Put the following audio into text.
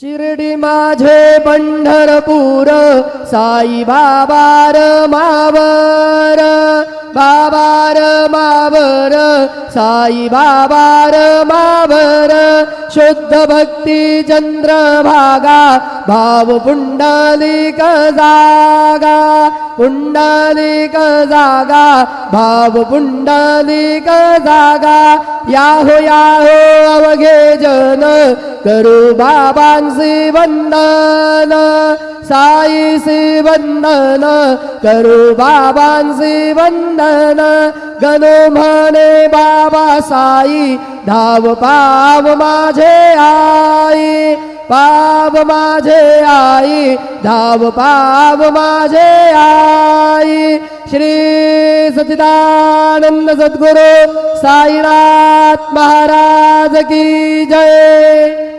शिर्डी माझे पंढरपूर साई बाबार मावर बाबार मावर साई बाबार मावर शुद्ध भक्ती चंद्रभागा भाव पुंडलिक जागा पुंडलिक जागा भाव पुंडलिक जागा याहो अवघे जन करू बाबांसी वंदन साईसी वंदन करू बाबांसी वंदन गणो म्हणे बाबा साई धाव पाव माझे आई पाव माझे आई धाव पाव माझे आई श्री सच्चिदानंद सद्गुरु साईनाथ महाराज की जय।